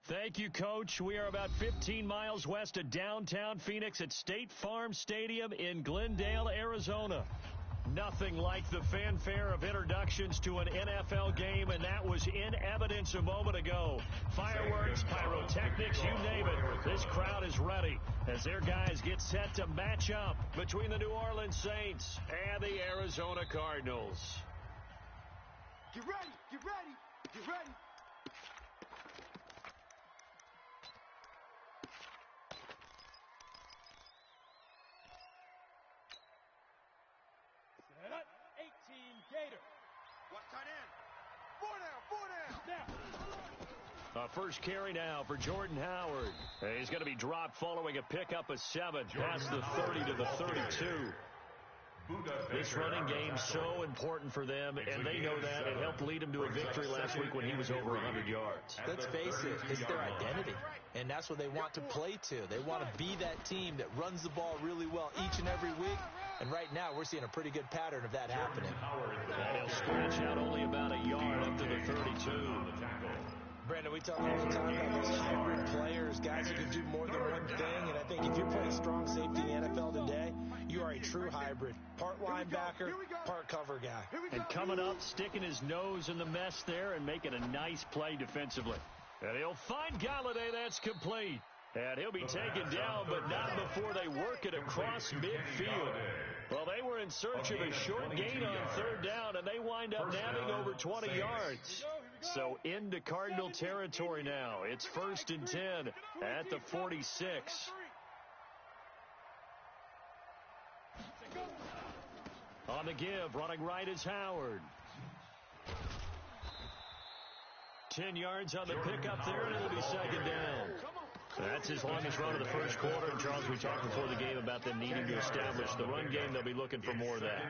Thank you, Coach. We are about 15 miles west of downtown Phoenix at State Farm Stadium in Glendale, Arizona. Nothing like the fanfare of introductions to an NFL game, and that was in evidence a moment ago. Fireworks, pyrotechnics, you name it. This crowd is ready as their guys get set to match up between the New Orleans Saints and the Arizona Cardinals. Get ready, get ready, get ready. Set up, 18 Gator. Watch tight end. 4 down, 4 down. First carry now for Jordan Howard. He's going to be dropped following a pickup of 7 past the 30 to the 32. This running game is so important for them, and they know that. It helped lead them to a victory last week when he was over 100 yards. Let's face it, it's their identity, and that's what they want to play to. They want to be that team that runs the ball really well each and every week, and right now we're seeing a pretty good pattern of that happening. And he'll stretch out only about a yard up to the 32. Brandon, we talk all the time about those hybrid players, guys who can do more than one thing, and I think if you're playing strong safety in the NFL today, you are a true hybrid. Part linebacker, part cover guy. And coming up, sticking his nose in the mess there and making a nice play defensively. And he'll find Galladay. That's complete. And he'll be taken down, but not before they work it across midfield. Well, they were in search of a short gain on 3rd down, and they wind up nabbing over 20 yards. So into Cardinal territory now. It's 1st and 10 at the 46. On the give, running right is Howard. 10 yards on the pickup there, and it'll be 2nd down. That's his longest run of the first quarter. And, Charles, we talked before the game about them needing to establish the run game. They'll be looking for more of that.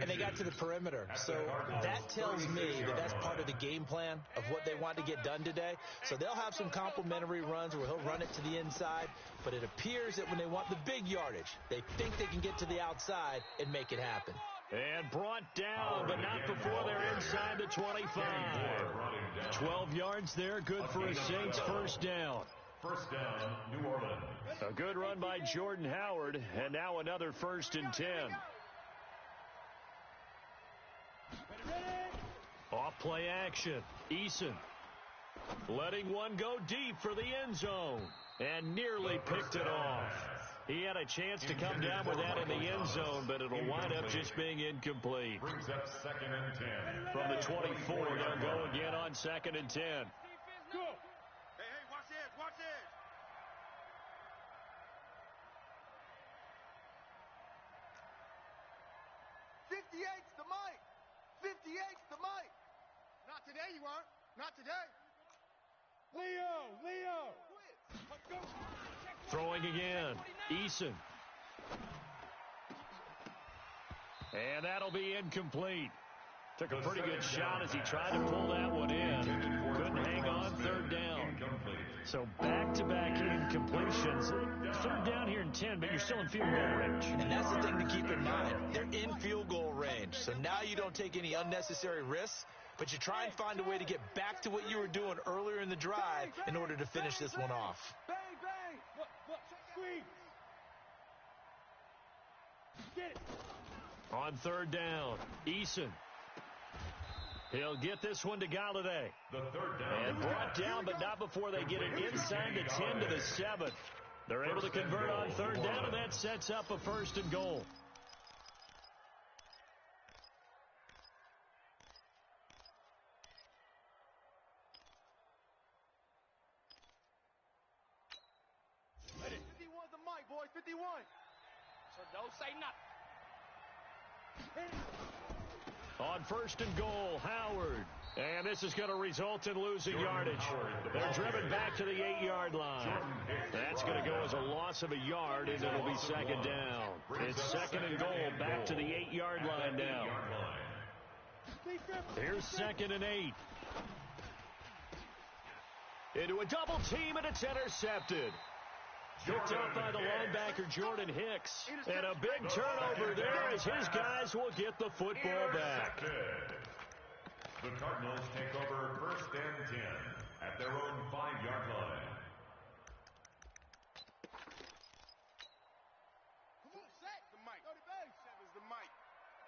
And they got to the perimeter. So that tells me that that's part of the game plan of what they want to get done today. So they'll have some complimentary runs where he'll run it to the inside. But it appears that when they want the big yardage, they think they can get to the outside and make it happen. And brought down, but not before they're inside the 25. 12 yards there, good for a Saints first down. First down, New Orleans. A good run by Jordan Howard, and now another 1st and 10. Off play action. Eason letting one go deep for the end zone, and nearly picked it off. He had a chance to come down with that in the end zone, but it'll wind up just being incomplete. Brings up 2nd and 10. From the 24, they'll go again on 2nd and 10. Go. Hey, watch this, watch this. '58's the mic. 58's the mic. Not today, you aren't. Not today. Leo. Throwing again. Eason. And that'll be incomplete. Took a pretty good shot as he tried to pull that one in. Couldn't hang on 3rd down. So back-to-back incompletions. 3rd down here in 10, but you're still in field goal range. And that's the thing to keep in mind. They're in field goal range. So now you don't take any unnecessary risks, but you try and find a way to get back to what you were doing earlier in the drive in order to finish this one off. Bang, bang. Look, screen. Get it. On 3rd down, Eason. He'll get this one to Galladay. The 3rd down. And brought down, but not before they get it inside the 10 to the 7. They're able to convert on 3rd down, and that sets up a 1st and goal. Ready. 51's the mic, boys. 51. So don't say nothing. On 1st and goal, Howard. And this is going to result in losing yardage. They're driven back to the 8-yard line. That's going to go as a loss of a yard, and it'll be 2nd down. It's 2nd and goal, back to the 8-yard line now. Here's 2nd and 8. Into a double team, and it's intercepted. Picked up by the linebacker, Jordan Hicks. And a big turnover there as his guys will get the football back. The Cardinals take over 1st and 10 at their own 5-yard line. Come on, set the mic. Go to base. Seven's the mic.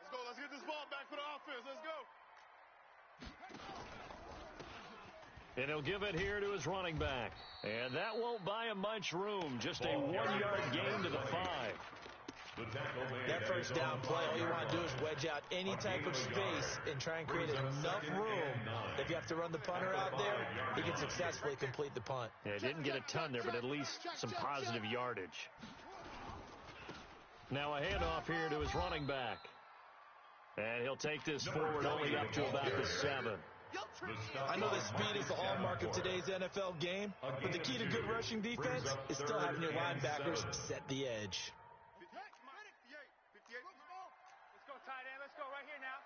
Let's go. Let's get this ball back for the offense. Let's go. And he'll give it here to his running back. And that won't buy him much room. Just a 1-yard gain to the 5. That first down play, all you want to do is wedge out any type of space and try and create enough room. If you have to run the punter out there, he can successfully complete the punt. Yeah, didn't get a ton there, but at least some positive yardage. Now a handoff here to his running back. And he'll take this forward only up to about the 7. I know that speed is the hallmark of today's NFL game, but the key to good rushing defense is still having your linebackers set the edge. 58. Let's go, tight end. Let's go right here now.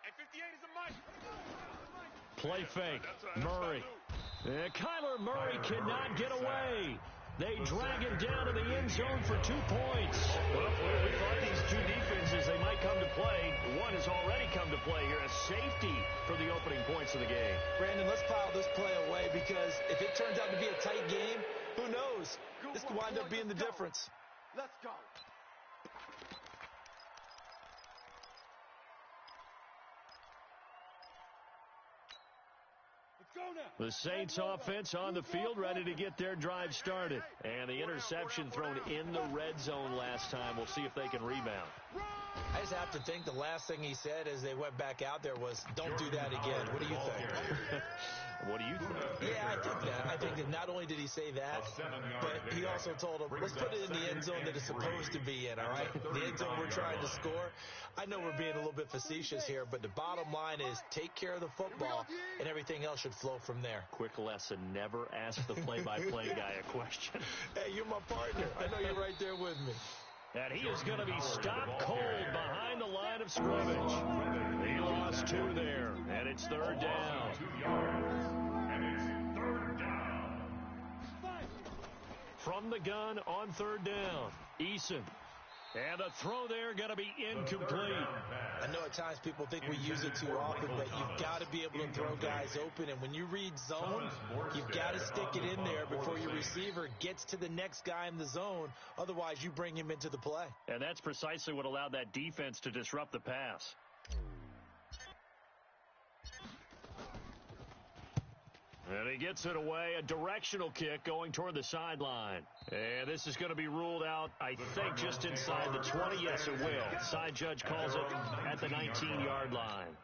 And 58 is the mic. Play fake. Murray. Kyler Murray cannot get away. They drag him down to the end zone for 2 points. Well, we thought these two defenses, they might come to play. One has already come to play here. A safety for the opening points of the game. Brandon, let's file this play away because if it turns out to be a tight game, who knows? This could wind up being the difference. Let's go. The Saints offense on the field, ready to get their drive started. And the interception thrown in the red zone last time. We'll see if they can rebound. I just have to think the last thing he said as they went back out there was, don't do that again. What do you think? What do you think? Yeah, I think that. I think that not only did he say that, but he also told him, let's put it in the end zone that it's supposed to be in, all right? The end zone we're trying to score. I know we're being a little bit facetious here, but the bottom line is take care of the football, and everything else should flow from there. Quick lesson, never ask the play-by-play guy a question. Hey, you're my partner. I know you're right there with me. And he is going to be stopped cold behind the line of scrimmage. He lost 2 there, and it's 3rd down. 2 yards, and it's 3rd down. From the gun on 3rd down, Eason. And a throw there going to be incomplete. I know at times people think we use it too often, but you've got to be able to throw guys open. And when you read zone, you've got to stick it in there before your receiver gets to the next guy in the zone. Otherwise, you bring him into the play. And that's precisely what allowed that defense to disrupt the pass. And he gets it away, a directional kick going toward the sideline. And this is going to be ruled out, I think, just inside the 20. Yes, it will. Side judge calls it at the 19-yard line.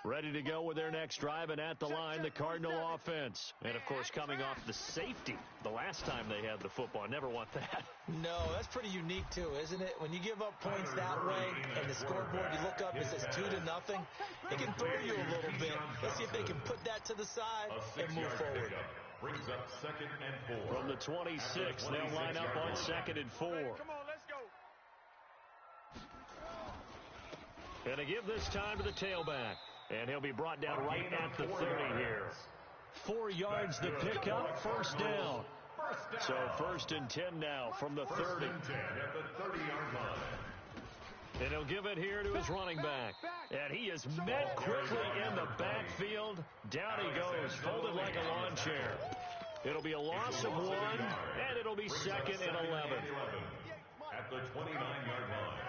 Ready to go with their next drive, and at the line, the Cardinal offense. And, of course, coming off the safety the last time they had the football. Never want that. No, that's pretty unique, too, isn't it? When you give up points that way and the scoreboard, you look up, it says 2-0, it can throw you a little bit. Let's see if they can put that to the side and move forward. Brings up 2nd and 4. From the 26, they'll line up on 2nd and 4. Come on, let's go. And to give this time to the tailback. And he'll be brought down right at the 30 here. 4 yards the pickup, 1st down. So 1st and 10 now from the 30. At the 30-yard line. And he'll give it here to his running back. And he is met quickly in the backfield. Down he goes, folded like a lawn chair. It'll be a loss of 1, and it'll be 2nd and 11. At the 29-yard line.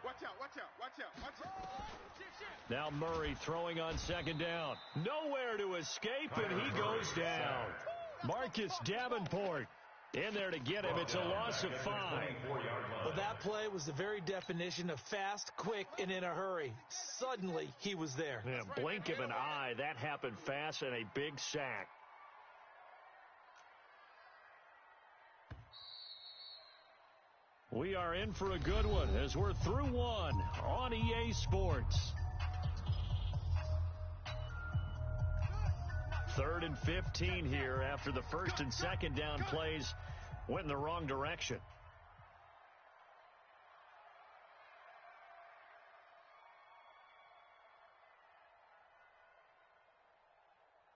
Watch out, watch out, watch out, watch out. Now Murray throwing on 2nd down. Nowhere to escape, and he goes down. Marcus Davenport in there to get him. It's a loss of 5. Well, that play was the very definition of fast, quick, and in a hurry. Suddenly, he was there. Yeah, blink of an eye. That happened fast, and a big sack. We are in for a good one as we're through 1 on EA Sports. 3rd and 15 here after the 1st and 2nd down plays went in the wrong direction.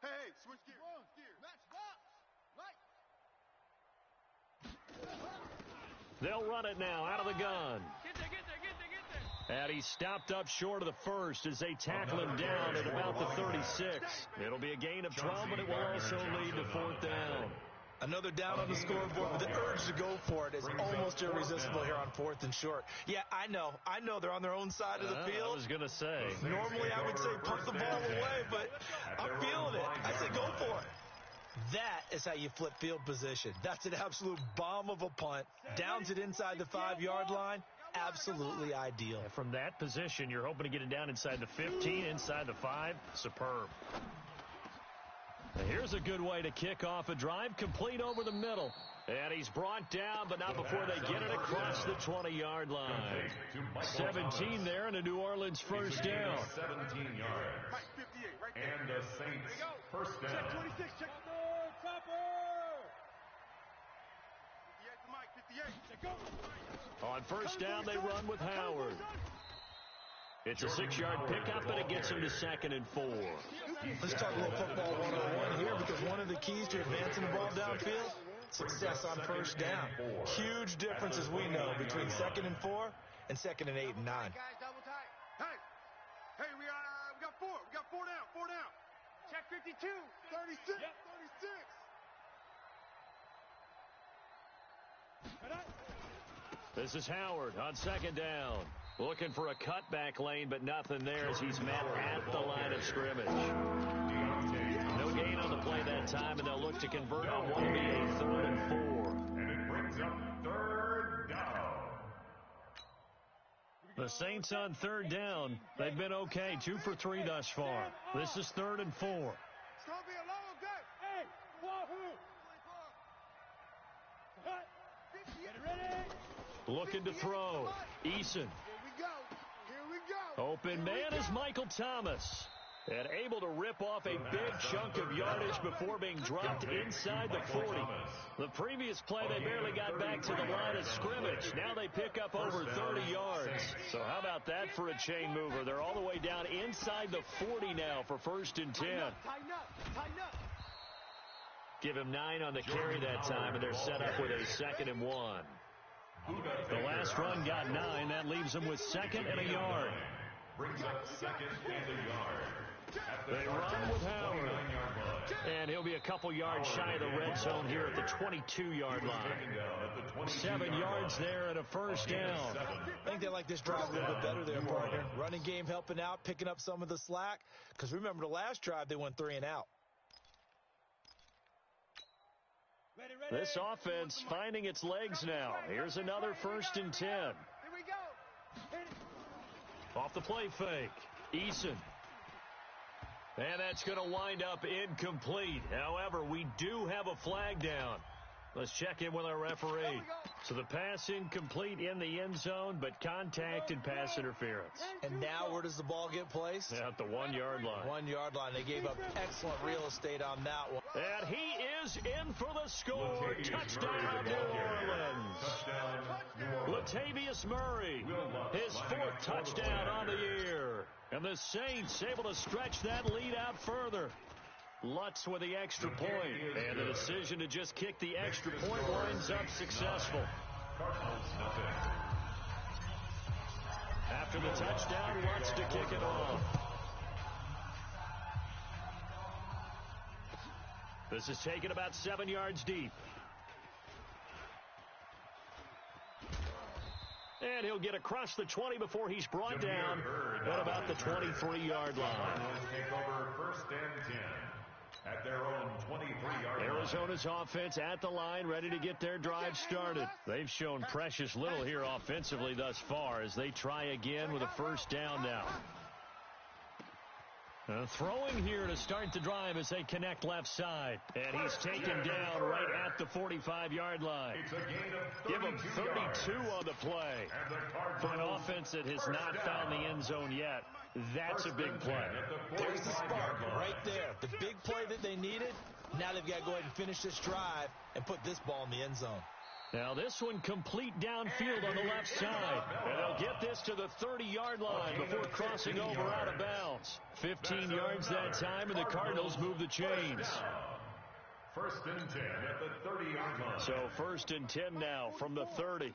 Hey, switch gear. Match box. Right. They'll run it now out of the gun. Get there, get there, get there, get there. And he stopped up short of the first as they tackle him down at about the 36. It'll be a gain of 12, but it will also lead to fourth down. Another down on the scoreboard, but the urge to go for it is almost irresistible here on 4th and short. Yeah, I know they're on their own side of the field. I was going to say. Normally I would say put the ball away, but I'm feeling it. I say go for it. That is how you flip field position. That's an absolute bomb of a punt. Downs it inside the 5-yard line. Absolutely ideal. And from that position, you're hoping to get it down inside the 15, inside the 5. Superb. Here's a good way to kick off a drive, complete over the middle. And he's brought down, but not before they get it across the 20-yard line. 17 there and a New Orleans first down. 17 yards. And the Saints first down. Check 26, check. On first down, they run with Howard. It's a 6-yard pickup, but it gets him to 2nd and 4. Let's talk a little football 101 here, because one of the keys to advancing the ball downfield, success on first down. Huge difference, as we know, between 2nd and 4 and 2nd and 8 and 9. Guys, double tight. Hey, we got 4. We got 4 down. 4 down. Check 52. 36. Yep. 36. This is Howard on 2nd down. Looking for a cutback lane, but nothing there as he's met at the line of scrimmage. No gain on the play that time, and they'll look to convert on what will be a 3rd and 4. And it brings up 3rd down. The Saints on 3rd down. They've been okay, 2 for 3 thus far. This is 3rd and 4. It's going to be a long day. Hey, Wahoo! Looking to throw. Eason. Here we go. Open man is Michael Thomas. And able to rip off a big chunk of yardage before being dropped inside the 40. The previous play, they barely got back to the line of scrimmage. Now they pick up over 30 yards. So how about that for a chain mover? They're all the way down inside the 40 now for 1st and 10. Tighten up. Give him 9 on the carry that time, and they're set up with a 2nd and 1. The last run got 9. That leaves them with 2nd and a yard. Brings up 2nd and a yard. They run with Howard. And he'll be a couple yards shy of the red zone here at the 22-yard line. 7 yards there and a first down. I think they like this drive a little bit better there, partner. Running game helping out, picking up some of the slack. Because remember, the last drive, they went 3 and out. This offense finding its legs now. Here's another 1st and 10. Here we go. Off the play fake. Eason. And that's going to wind up incomplete. However, we do have a flag down. Let's check in with our referee. So the pass incomplete in the end zone, but contact and pass interference. And now where does the ball get placed? At the 1-yard line. 1-yard line. They gave up excellent real estate on that one. And he is in for the score. Touchdown, New Orleans. Latavius Murray, his 4th touchdown on the year. And the Saints able to stretch that lead out further. Lutz with the extra point, and the decision to just kick the extra point winds up successful. After the touchdown, Lutz to kick it off. This is taken about 7 yards deep. And he'll get across the 20 before he's brought down at about the 23-yard line. Take over 1st and 10. At their own 23-yard line. Arizona's offense at the line, ready to get their drive started. They've shown precious little here offensively thus far as they try again with a first down now. Throwing here to start the drive as they connect left side. And he's taken down right at the 45-yard line. Give him 32 on the play. For an offense that has not found the end zone yet, that's a big play. There's the spark right there. The big play that they needed. Now they've got to go ahead and finish this drive and put this ball in the end zone. Now this one complete downfield on the left side. And they'll get this to the 30-yard line before crossing over out of bounds. 15 yards that time, and the Cardinals move the chains. 1st and 10 at the 30-yard line. So 1st and 10 now from the 30.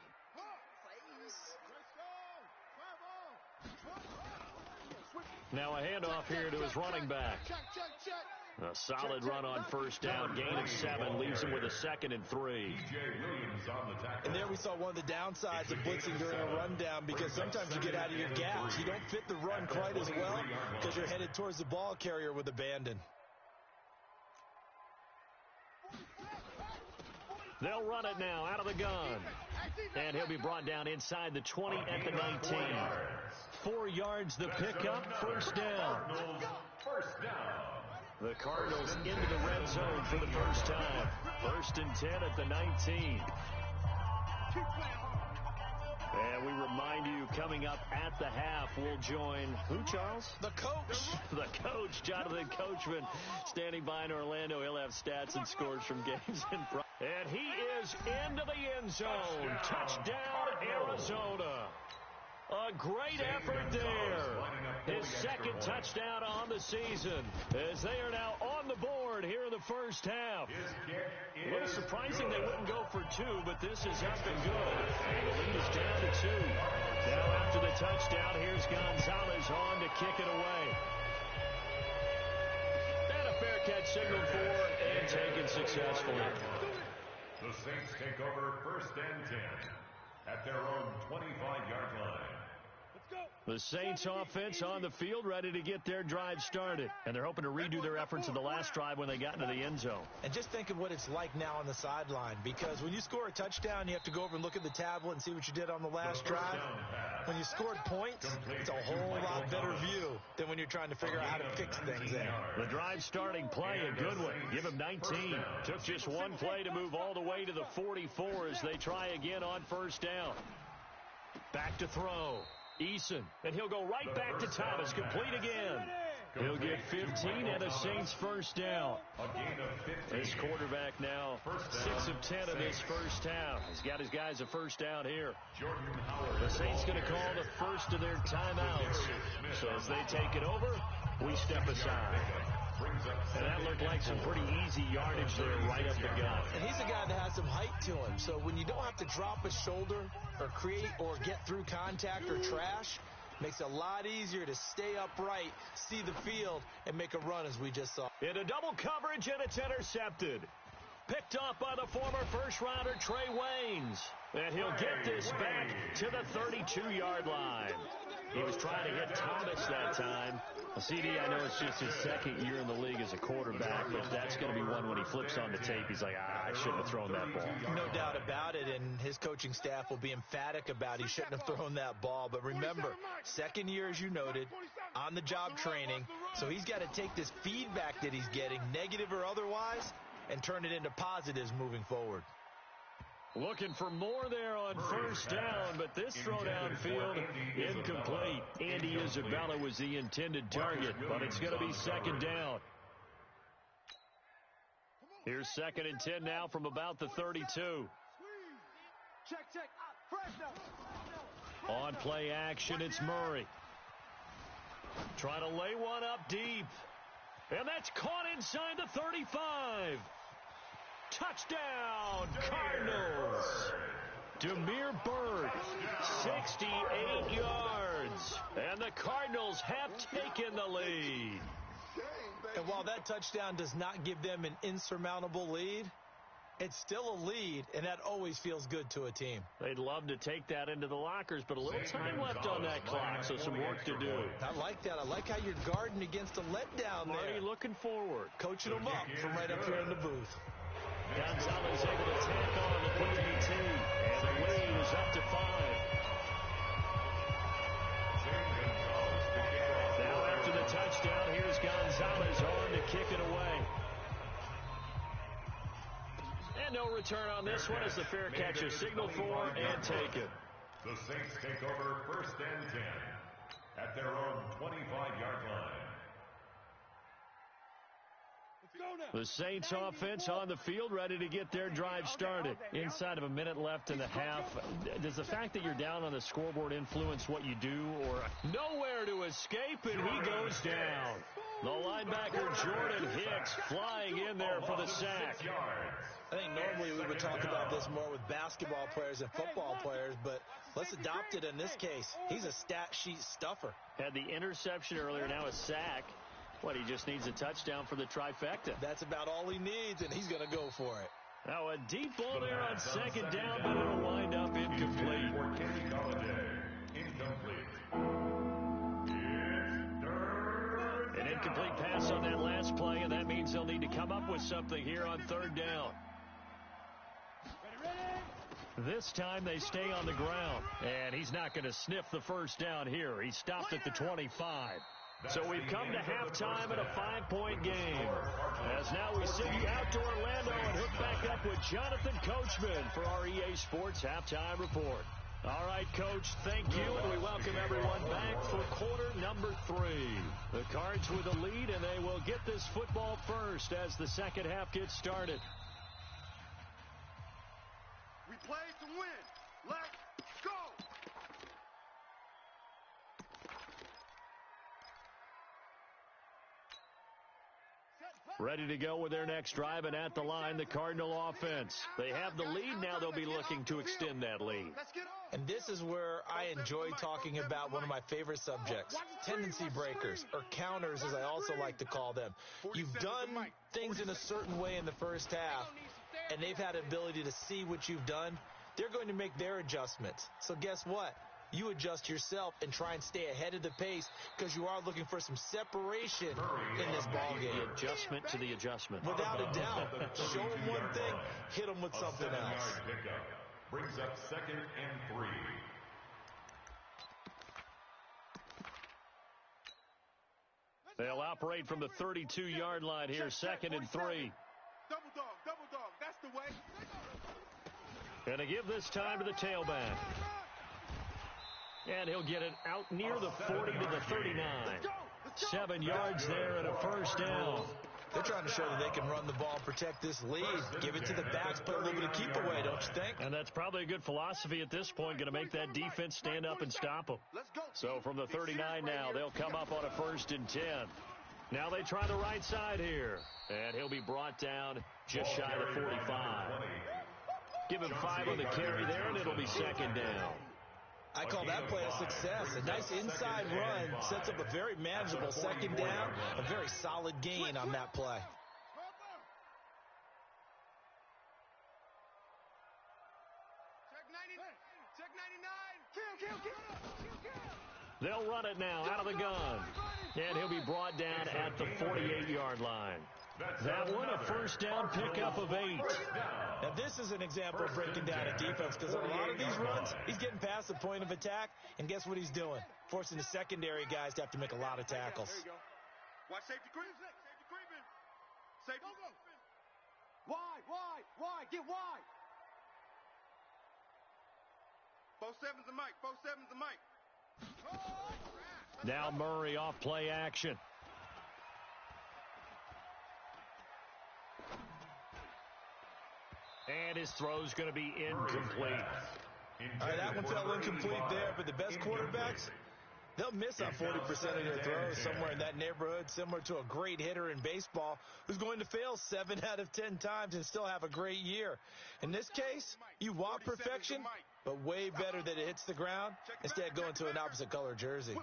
Now a handoff here to his running back. A solid run on first down. Gain of 7 leaves him with a 2nd and 3. And there we saw one of the downsides of blitzing during a rundown, because sometimes you get out of your gaps. You don't fit the run quite as well because you're headed towards the ball carrier with abandon. They'll run it now out of the gun. And he'll be brought down inside the 20 at the 19. 4 yards the pickup, first down. The Cardinals into the red zone for the first time. 1st and 10 at the 19. And we remind you, coming up at the half, we'll join who, Charles? The coach. The coach, Jonathan Coachman, standing by in Orlando. He'll have stats and scores from games in front. And he is into the end zone. Touchdown, Arizona. A great effort there. His 2nd touchdown on the season, as they are now on the board here in the first half. A little surprising they wouldn't go for 2, but this is up and good. And the lead is down to 2. Now after the touchdown, here's Gonzalez on to kick it away. And a fair catch signaled for and taken successfully. The Saints take over 1st and 10 at their own 25-yard line. The Saints offense on the field, ready to get their drive started. And they're hoping to redo their efforts in the last drive when they got into the end zone. And just think of what it's like now on the sideline, because when you score a touchdown, you have to go over and look at the tablet and see what you did on the last drive. When you scored points, it's a whole lot better view than when you're trying to figure out how to fix things there. The drive starting play, a good one. Give him 19. Took just one play to move all the way to the 44 as they try again on first down. Back to throw. Eason, and he'll go right back to Thomas, complete again. He'll get 15 and a Saints first down. This quarterback now 6 of 10 in this first half. He's got his guys a first down here. The Saints going to call the first of their timeouts. So as they take it over, we step aside. And that looked like some pretty easy yardage there right up the gut. And he's a guy that has some height to him. So when you don't have to drop a shoulder or create or get through contact or trash, makes it a lot easier to stay upright, see the field, and make a run as we just saw. Into double coverage, and it's intercepted. Picked off by the former first-rounder Trey Waynes. And he'll get this back to the 32-yard line. He was trying to hit Thomas that time. CD, I know it's just his 2nd year in the league as a quarterback, but that's going to be one when he flips on the tape. He's like, I shouldn't have thrown that ball. No doubt about it, and his coaching staff will be emphatic about he shouldn't have thrown that ball. But remember, 2nd year, as you noted, on-the-job training, so he's got to take this feedback that he's getting, negative or otherwise, and turn it into positives moving forward. Looking for more there on first down, but this throw downfield incomplete. Andy Isabella was the intended target, but it's going to be 2nd down. Here's 2nd and 10 now from about the 32. On play action, it's Murray. Trying to lay one up deep. And that's caught inside the 35. Touchdown, Cardinals. Demir Bird, 68 yards. And the Cardinals have taken the lead. And while that touchdown does not give them an insurmountable lead, it's still a lead, and that always feels good to a team. They'd love to take that into the lockers, but a little time left on that clock, so some work to do. I like that. I like how you're guarding against a letdown there. Marty looking forward. Coaching them up from right up here in the booth. Gonzalez able to tack on the PAT, and the lead is up to 5. Now after the touchdown, here's Gonzalez on to kick it away. And no return on this one as the fair catch is signaled for and taken. The Saints take over 1st and 10 at their own 25-yard line. The Saints offense on the field, ready to get their drive started. Inside of a minute left in the half. Does the fact that you're down on the scoreboard influence what you do? Or nowhere to escape, and he goes down. The linebacker Jordan Hicks flying in there for the sack. I think normally we would talk about this more with basketball players and football players, but let's adopt it in this case. He's a stat sheet stuffer. Had the interception earlier, now a sack. What, he just needs a touchdown for the trifecta. That's about all he needs, and he's going to go for it. Now a deep ball there on second down, but it'll wind up incomplete. An incomplete pass on that last play, and that means they'll need to come up with something here on third down. This time they stay on the ground, and he's not going to sniff the first down here. He stopped at the 25. So we've come to halftime in a 5-point game. As now we send you out to Orlando and hook back up with Jonathan Coachman for our EA Sports Halftime Report. All right, Coach, thank you, and we welcome everyone back for quarter number 3. The Cards with a lead, and they will get this football first as the second half gets started. We play to win. Let's go. Ready to go with their next drive, and at the line, the Cardinal offense. They have the lead. Now they'll be looking to extend that lead. And this is where I enjoy talking about one of my favorite subjects, tendency breakers, or counters as I also like to call them. You've done things in a certain way in the first half, and they've had ability to see what you've done. They're going to make their adjustments. So guess what? You adjust yourself and try and stay ahead of the pace because you are looking for some separation in this ballgame. The adjustment to the adjustment. Without a doubt. Show them one thing, hit them with something else. Brings up 2nd and 3. They'll operate from the 32-yard line here, 2nd and 3. Double dog, that's the way. And to give this time to the tailback. And he'll get it out near the 40 to the 39. 7 yards there and a first down. They're trying to show that they can run the ball and protect this lead. Give it to the backs, play a little bit of keep away, don't you think? And that's probably a good philosophy at this point, going to make that defense stand up and stop them. So from the 39 now, they'll come up on a 1st and 10. Now they try the right side here. And he'll be brought down just shy of the 45. Give him 5 on the carry there, and it'll be 2nd down. I call that play a success. A nice inside run sets up a very manageable 2nd down, a very solid gain on that play. Check 99. Kill. They'll run it now out of the gun. And he'll be brought down at the 48-yard line. That one, a first down pickup of 8. Now, this is an example of breaking down a defense because a lot of these runs, he's getting past the point of attack, and guess what he's doing? Forcing the secondary guys to have to make a lot of tackles. There you go. Watch safety creeping. Safety. Wide. Get wide. Both sevens and Mike. Now Murray off play action. And his throw's going to be incomplete. All right, that one fell incomplete there, but the best quarterbacks, they'll miss on 40% of their throws somewhere in that neighborhood, similar to a great hitter in baseball who's going to fail 7 out of 10 times and still have a great year. In this case, you want perfection, but way better that it hits the ground instead of going to an opposite color jersey.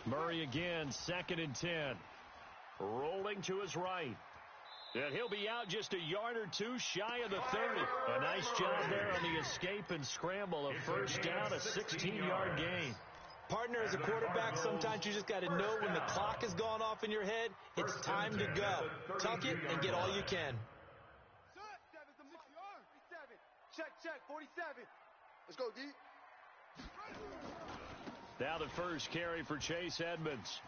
Murray again, 2nd and 10. Rolling to his right. And he'll be out just a yard or 2 shy of the 30. A nice job there on the escape and scramble. A first down, a 16-yard gain. Partner, as a quarterback, sometimes you just got to know when the clock has gone off in your head, it's time to go. Tuck it and get all you can. Check, 47. Let's go, D. Now the first carry for Chase Edmonds.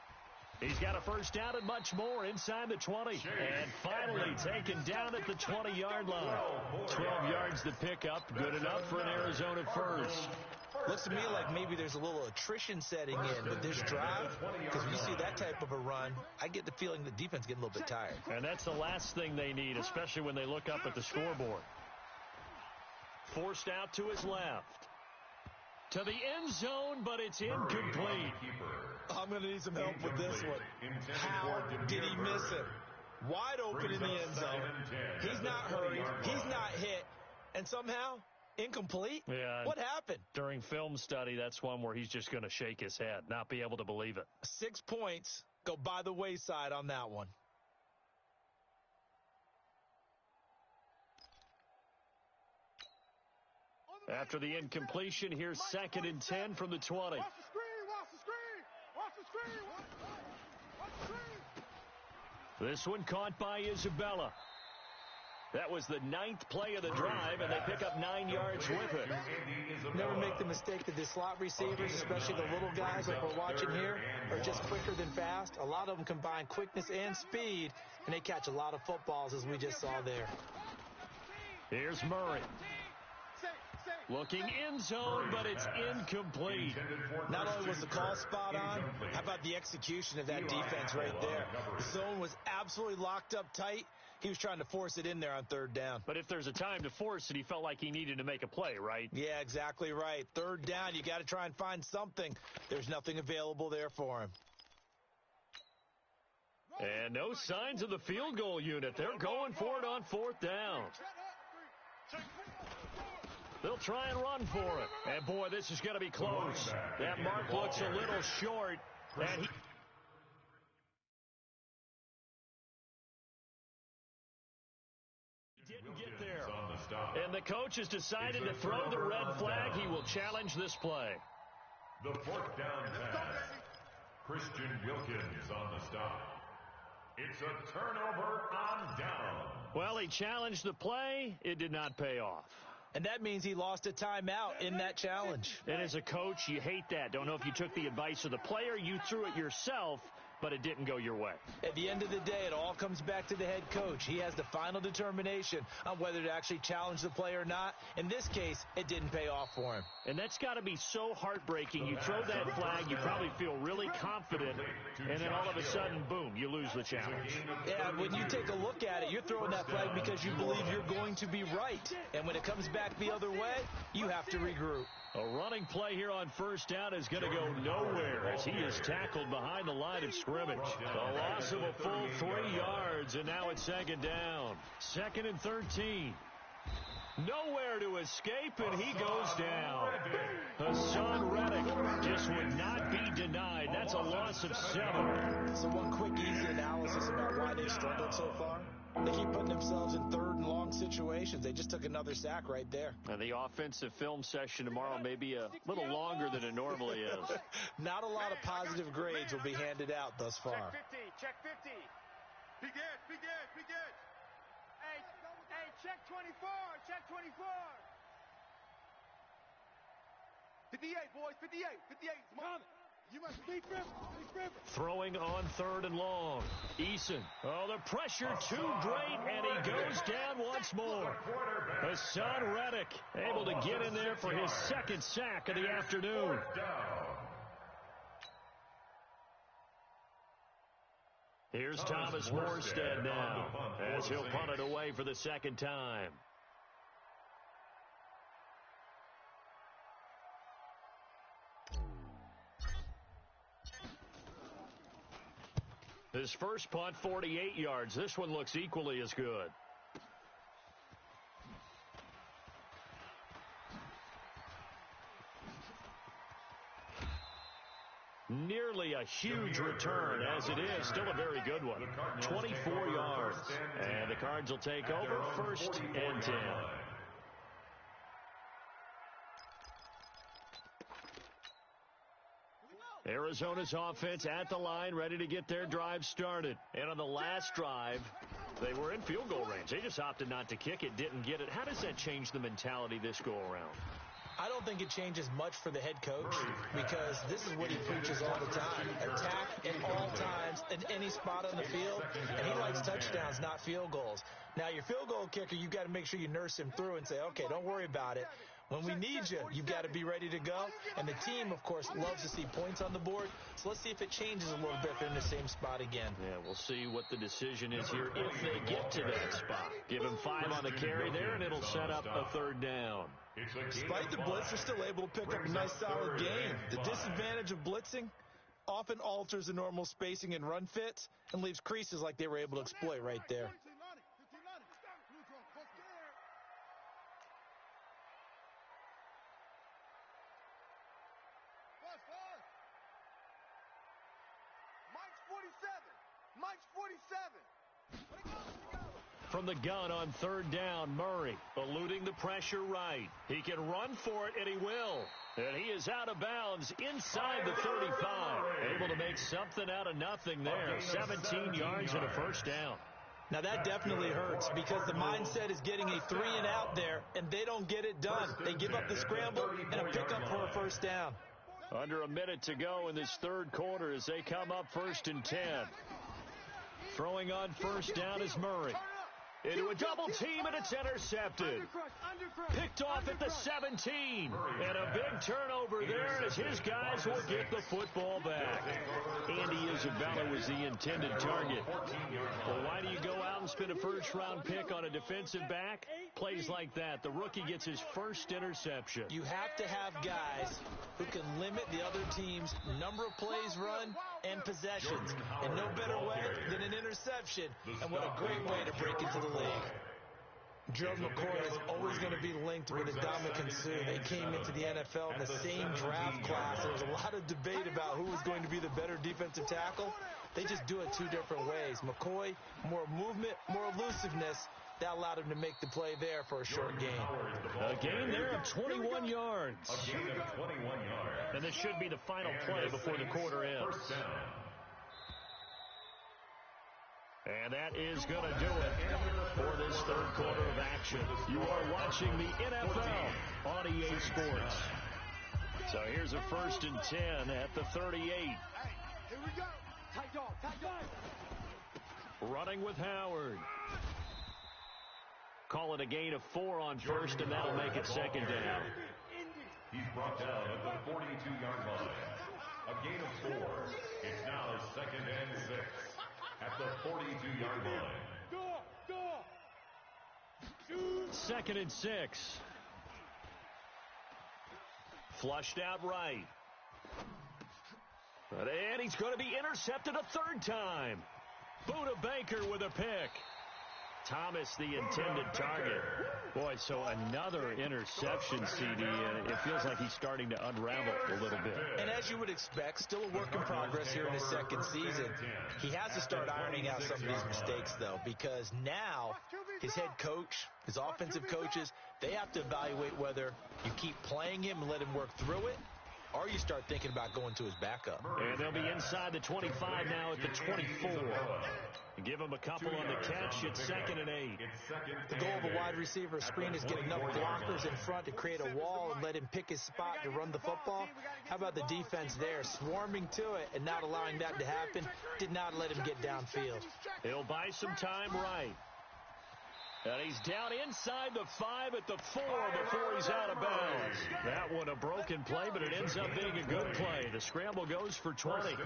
He's got a first down and much more inside the 20. And finally taken down at the 20-yard line. 12 yards to pick up. Good enough for an Arizona first. Looks to me like maybe there's a little attrition setting in with this drive. Because when you see that type of a run, I get the feeling the defense getting a little bit tired. And that's the last thing they need, especially when they look up at the scoreboard. Forced out to his left. To the end zone, but it's incomplete. I'm going to need some help with this one. How did he miss it? Wide open in the end zone. He's not hurt. and somehow incomplete? Yeah. What happened? During film study, that's one where he's just going to shake his head, not be able to believe it. 6 points go by the wayside on that one. After the incompletion, here's 2nd and 10 from the 20. Watch the screen, watch the screen, watch the screen, watch the screen. This one caught by Isabella. That was the 9th play of the drive, and they pick up 9 yards with it. Never make the mistake that the slot receivers, especially the little guys like we're watching here, are just quicker than fast. A lot of them combine quickness and speed, and they catch a lot of footballs, as we just saw there. Here's Murray. Looking in zone, but it's incomplete. Not only was the call spot on, how about the execution of that defense right there? The zone was absolutely locked up tight. He was trying to force it in there on 3rd down. But if there's a time to force it, he felt like he needed to make a play, right? Yeah, exactly right. 3rd down, you got to try and find something. There's nothing available there for him. And no signs of the field goal unit. They're going for it on 4th down. They'll try and run for it. And, boy, this is going to be close. That mark looks a little short. And he didn't get there. And the coach has decided to throw the red flag. He will challenge this play. The 4th down pass. Christian Wilkins on the stop. It's a turnover on down. Well, he challenged the play. It did not pay off. And that means he lost a timeout in that challenge. And as a coach, you hate that. Don't know if you took the advice of the player, you threw it yourself, but it didn't go your way. At the end of the day, it all comes back to the head coach. He has the final determination on whether to actually challenge the play or not. In this case, it didn't pay off for him. And that's got to be so heartbreaking. You throw that flag, you probably feel really confident, and then all of a sudden, boom, you lose the challenge. Yeah, when you take a look at it, you're throwing that flag because you believe you're going to be right. And when it comes back the other way, you have to regroup. A running play here on 1st down is going to go nowhere as he is tackled behind the line of scrimmage. A loss of a full 3 yards, and now it's 2nd down. 2nd and 13. Nowhere to escape, and he goes down. Hassan Reddick just would not be denied. That's a loss of 7. So one quick, easy analysis about why they've struggled so far. They keep putting themselves in 3rd and long situations. They just took another sack right there. And the offensive film session tomorrow may be a little longer than it normally is. Not a lot of positive grades will be handed out thus far. Check 50. Be good, be good, be good. Hey, check 24. Check 24. 58, boys, 58, 58. Come on. You must be Throwing on 3rd and long. Eason. Oh, the pressure too great, and he goes down once more. Hassan Reddick able to get in there for his 2nd sack of the afternoon. Here's Thomas Morstead now as he'll punt it away for the 2nd time. His first punt, 48 yards. This one looks equally as good. Nearly a huge return, as it is. Still a very good one. 24 yards. And the Cards will take over 1st and 10. Arizona's offense at the line, ready to get their drive started. And on the last drive, they were in field goal range. They just opted not to kick it, didn't get it. How does that change the mentality this go around? I don't think it changes much for the head coach because this is what he preaches all the time. Attack at all times in any spot on the field, and he likes touchdowns, not field goals. Now, your field goal kicker, you've got to make sure you nurse him through and say, okay, don't worry about it. When we need you, you've got to be ready to go. And the team, of course, loves to see points on the board. So let's see if it changes a little bit if they're in the same spot again. Yeah, we'll see what the decision is here if they get to that spot. Give him 5 on the carry there, and it'll set up a 3rd down. Despite the blitz, they're still able to pick up a nice solid gain. The disadvantage of blitzing often alters the normal spacing and run fits and leaves creases like they were able to exploit right there. Mike's 47. From the gun on third down, Murray eluding the pressure right. He can run for it, and he will. And he is out of bounds inside the 35. Able to make something out of nothing there. 17 yards and a first down. Now that definitely hurts because the mindset is getting a 3 and out there, and they don't get it done. They give up the scramble and a pickup for a first down. Under a minute to go in this third quarter as they come up 1st and 10. Throwing on first down is Murray. Into a double team, and it's intercepted. Picked off at the 17. And a big turnover there as his guys will get the football back. Andy Isabella was the intended target. Well, why do you go out and spend a first-round pick on a defensive back? Plays like that, the rookie gets his first interception. You have to have guys who can limit the other team's number of plays run and possessions. And no better way than an interception. And what a great way to break into the league. Gerald McCoy is always going to be linked with Ndamukong Suh. They came into the NFL in the same draft class. There was a lot of debate about who was going to be the better defensive tackle. They just do it 2 different ways. McCoy, more movement, more elusiveness. That allowed him to make the play there for a short gain. A gain there of 21 yards. A gain of 21 yards. And this should be the final play before the quarter ends. First down. And that is going to do it for this third quarter of action. You are watching the NFL on EA Sports. So here's a 1st and 10 at the 38. Here we go. Tight dog. Running with Howard. Call it a gain of 4 on first, and that'll make it second down. He's brought down at the 42-yard line. A gain of 4. It's now 2nd and 6 at the 42-yard line. 2nd and 6. Flushed out right. And he's going to be intercepted a 3rd time. Buda Baker with a pick. Thomas, the intended target. Boy, so another interception, CD. It feels like he's starting to unravel a little bit. And as you would expect, still a work in progress here in his second season. He has to start ironing out some of these mistakes, though, because now his head coach, his offensive coaches, they have to evaluate whether you keep playing him and let him work through it, or you start thinking about going to his backup. And they'll be inside the 25 now at the 24. Give him a couple on the catch. It's 2nd and 8. The goal of a wide receiver screen is get enough blockers in front to create a wall and let him pick his spot to run the football. How about the defense there, swarming to it and not allowing that to happen? Did not let him get downfield. He'll buy some time right. And he's down inside the 5 at the 4 before he's out of bounds. That one a broken play, but it ends up being a good play. The scramble goes for 20.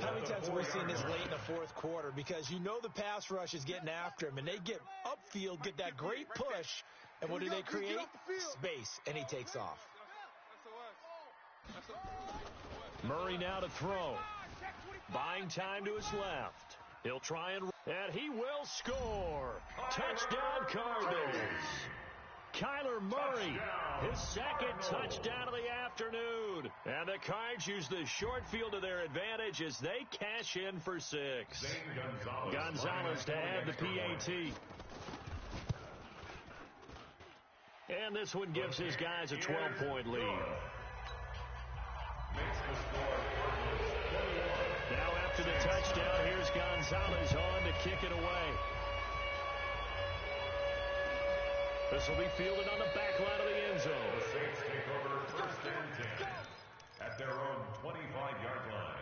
How many times have we seen this late in the fourth quarter? Because you know the pass rush is getting after him, and they get upfield, get that great push, and what do they create? Space, and he takes off. Murray now to throw. Buying time to his left. He'll try and he will score. Touchdown Cardinals. Kyler Murray, his 2nd touchdown of the afternoon. And the Cards use the short field to their advantage as they cash in for 6. Gonzalez to add the PAT. And this one gives his guys a 12-point lead. Now after the touchdown, here's Gonzalez on to kick it away. This will be fielded on the back line of the end zone. The Saints take over 1st and 10 at their own 25-yard line.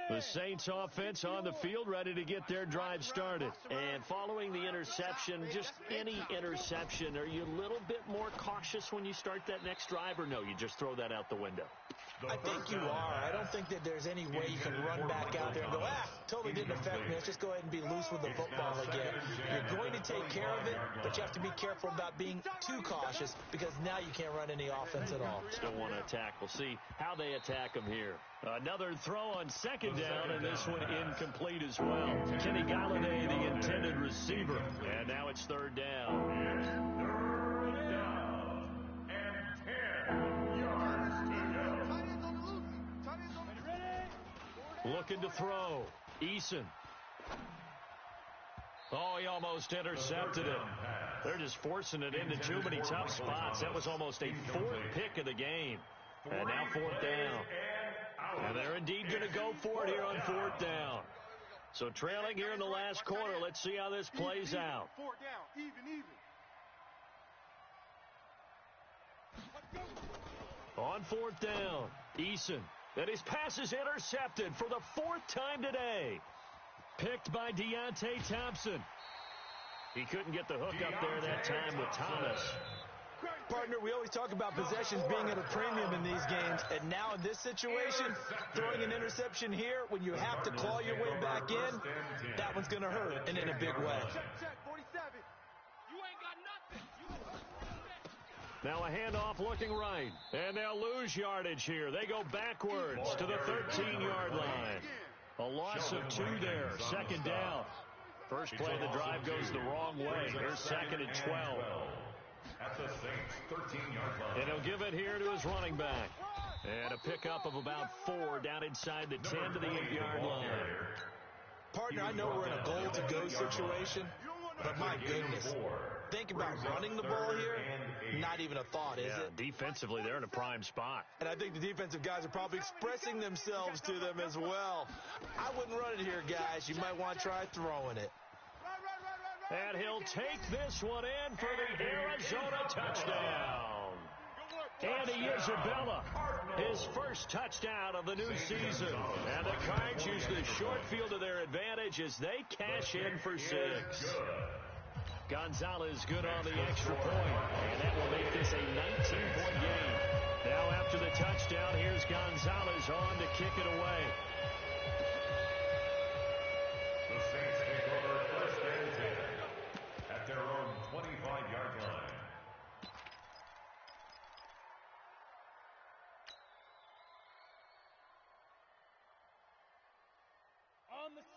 The Saints offense on the field, ready to get their drive started. And following the interception, just any interception, are you a little bit more cautious when you start that next drive, or no, you just throw that out the window? I think you are. I don't think that there's any way you can run back out there and go, totally didn't affect me. Let's just go ahead and be loose with the football again. You're going to take care of it, but you have to be careful about being too cautious because now you can't run any offense at all. Still want to attack. We'll see how they attack them here. Another throw on second down, and this one incomplete as well. Kenny Galladay, the intended receiver. And now it's third down. It's third down and 10 yards to go. Looking to throw. Eason. Oh, he almost intercepted it. They're just forcing it into too many tough spots. That was almost a fourth pick of the game. And now fourth down. And they're indeed going to go for it here on fourth down. So trailing here in the last quarter. Let's see how this plays out. Fourth down, even. On fourth down, Eason. And his pass is intercepted for the fourth time today. Picked by Deontay Thompson. He couldn't get the hook up there that time with Thomas. Partner, we always talk about possessions being at a premium in these games, and now in this situation, throwing an interception here when you have to claw your way back in, that one's going to hurt, and in a big way. Check, 47. You ain't got nothing. Now a handoff looking right, and they'll lose yardage here. They go backwards to the 13-yard line. A loss of 2 there, second down. First play of the drive goes the wrong way. Here's second and 12. At the Saints' 13-yard line. And he'll give it here to his running back. And a pickup of about 4 down inside the 10 to the 8-yard line. Partner, I know we're in a goal-to-go situation, but my goodness, think about running the ball here, not even a thought, is it? Defensively, they're in a prime spot. And I think the defensive guys are probably expressing themselves to them as well. I wouldn't run it here, guys. You might want to try throwing it. And he'll take this one in for the Arizona touchdown. Andy Isabella, his first touchdown of the new season. And the Cards use the short field to their advantage as they cash in for 6. Gonzalez good on the extra point. And that will make this a 19-point game. Now after the touchdown, here's Gonzalez on to kick it away. The Saints take over first and 10 at their own 25-yard line.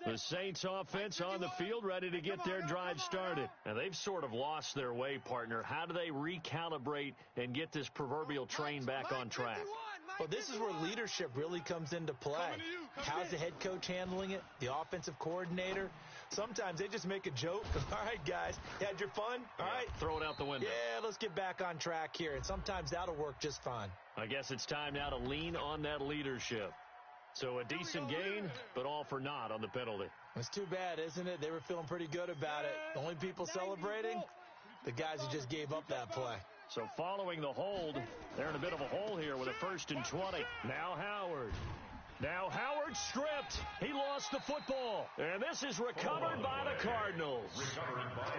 The Saints offense on the field ready to get their drive started. And they've sort of lost their way, partner. How do they recalibrate and get this proverbial train back on track? Well, this is where leadership really comes into play. How's the head coach handling it? The offensive coordinator? Sometimes they just make a joke. All right, guys, you had your fun? All right. Throw it out the window. Yeah, let's get back on track here. And sometimes that'll work just fine. I guess it's time now to lean on that leadership. So a decent gain, but all for naught on the penalty. It's too bad, isn't it? They were feeling pretty good about it. The only people celebrating, the guys who just gave up that play. So following the hold, they're in a bit of a hole here with a 1st and 20. Now Howard. Now Howard stripped. He lost the football. And this is recovered by the Cardinals.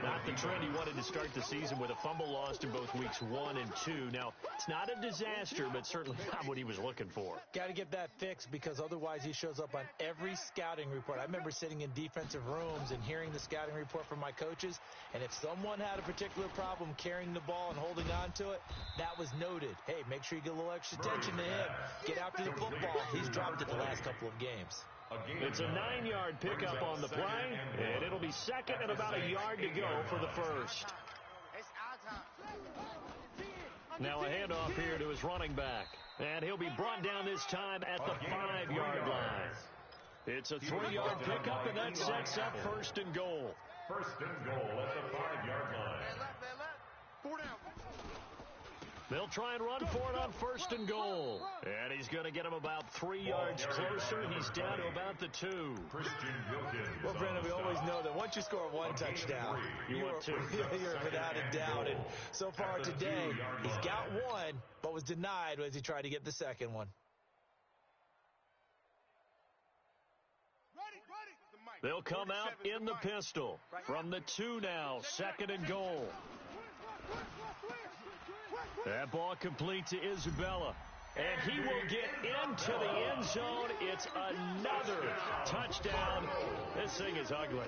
Not the trend he wanted to start the season with a fumble lost in both weeks 1 and 2. Now, it's not a disaster, but certainly not what he was looking for. Got to get that fixed because otherwise he shows up on every scouting report. I remember sitting in defensive rooms and hearing the scouting report from my coaches, and if someone had a particular problem carrying the ball and holding on to it, that was noted. Hey, make sure you get a little extra attention to him. Get after the football. He's dropped it the last couple of games. It's a 9-yard pickup on the play, and it'll be second and about a yard to go for the first. Now a handoff here to his running back, and he'll be brought down this time at the 5-yard line. It's a 3-yard pickup, and that sets up 1st and goal. 1st and goal at the 5-yard line. They'll try and run for it on 1st and goal. And he's going to get him about 3 yards closer. He's down to about the 2. Well, Brandon, we always know that once you score 1 touchdown, you're without a doubt. And so far today, he's got 1, but was denied as he tried to get the second one. They'll come out in the pistol. From the 2 now, 2nd and goal. That ball complete to Isabella. And he will get into the end zone. It's another touchdown. This thing is ugly.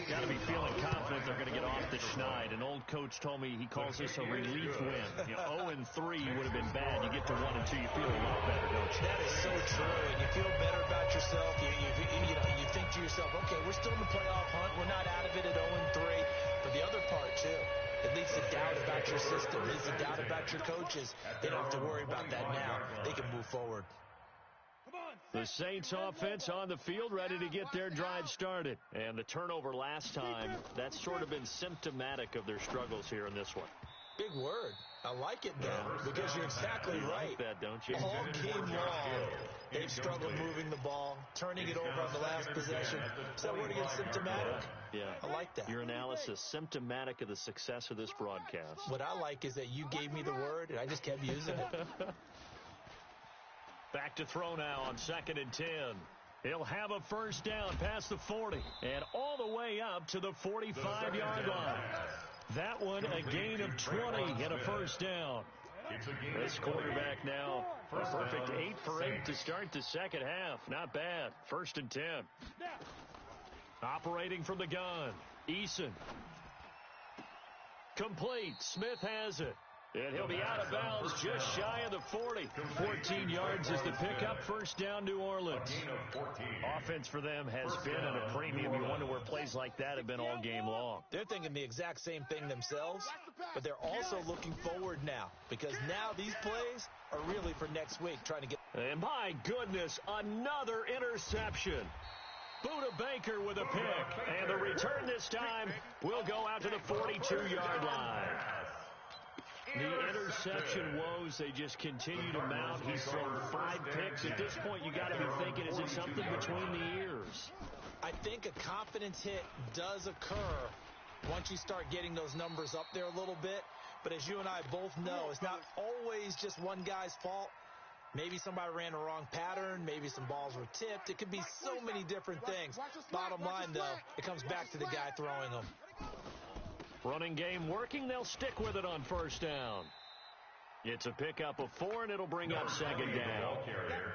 Got to be feeling confident they're going to get off the schneid. An old coach told me he calls this a relief win. 0-3 would have been bad. You get to 1-2, you feel a lot better, don't you? That is so true, and you feel better about yourself. You think to yourself, okay, we're still in the playoff hunt. We're not out of it at 0-3. But the other part, too, it leads to doubt about your system. It leads to doubt about your coaches. They don't have to worry about that now. They can move forward. The Saints offense on the field, ready to get their drive started. And the turnover last time, that's sort of been symptomatic of their struggles here in this one. Big word. I like it, though, because you're exactly right. Like that, don't you? All game long, they've struggled moving the ball, turning it over on the last possession. Is that word again, symptomatic? Yeah. I like that. Your analysis, symptomatic of the success of this broadcast. What I like is that you gave me the word, and I just kept using it. Back to throw now on 2nd and 10. He'll have a first down past the 40 and all the way up to the 45-yard line. That one a gain of 20 and a first down. This quarterback now, a perfect 8 for 8 to start the second half. Not bad. 1st and 10. Operating from the gun, Eason. Complete. Smith has it. And he'll be out of bounds just shy of the 40. 14 yards is the pickup. First down, New Orleans. Offense for them has been at a premium. You wonder where plays like that have been all game long. They're thinking the exact same thing themselves, but they're also looking forward now because now these plays are really for next week, trying to get. And my goodness, another interception. Buda Baker with a pick. And the return this time will go out to the 42-yard line. The interception woes, they just continue to mount. He's thrown 5 picks. At this point, you got to be thinking, is it something between the ears? I think a confidence hit does occur once you start getting those numbers up there a little bit. But as you and I both know, it's not always just one guy's fault. Maybe somebody ran the wrong pattern. Maybe some balls were tipped. It could be so many different things. Bottom line, though, it comes back to the guy throwing them. Running game working. They'll stick with it on first down. It's a pickup of 4, and it'll bring up 2nd down.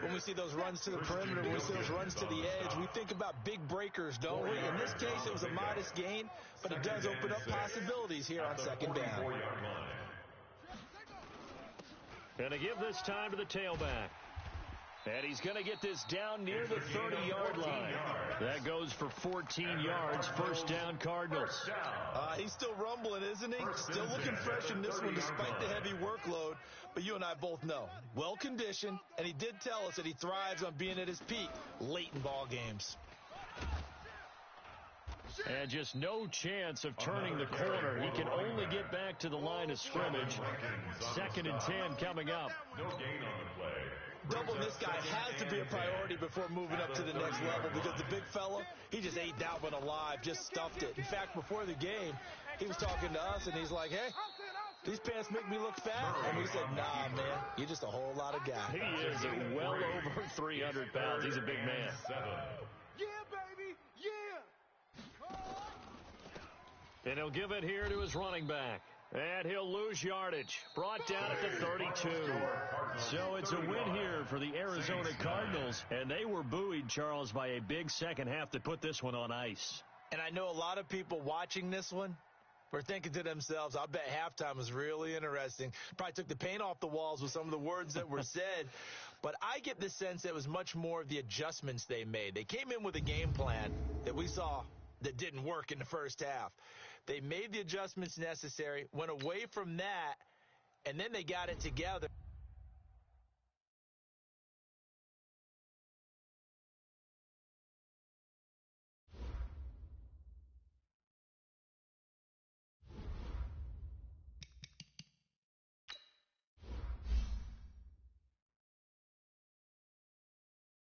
When we see those runs to the perimeter, when we see those runs to the edge, we think about big breakers, don't we? In this case, it was a modest gain, but it does open up possibilities here on 2nd down. And to give this time to the tailback. And he's going to get this down near the 30-yard line. That goes for 14 yards. First down, Cardinals. He's still rumbling, isn't he? Still looking fresh in this one despite the heavy workload. But you and I both know, well-conditioned, and he did tell us that he thrives on being at his peak late in ball games. And just no chance of turning the corner. He can only get back to the line of scrimmage. 2nd and 10 coming up. No gain on the play. Doubling this guy has to be a priority before moving up to the next level because the big fella, he just ate that one alive, just stuffed it. In fact, before the game, he was talking to us, and he's like, hey, these pants make me look fat. And we said, nah, man, you're just a whole lot of guy. He is well over 300 pounds. He's a big man. Yeah, baby, yeah. And he'll give it here to his running back. And he'll lose yardage. Brought down at the 32. So it's a win here for the Arizona Cardinals. And they were buoyed, Charles, by a big second half that put this one on ice. And I know a lot of people watching this one were thinking to themselves, I bet halftime was really interesting. Probably took the paint off the walls with some of the words that were said. But I get the sense that it was much more of the adjustments they made. They came in with a game plan that we saw that didn't work in the first half. They made the adjustments necessary, went away from that, and then they got it together.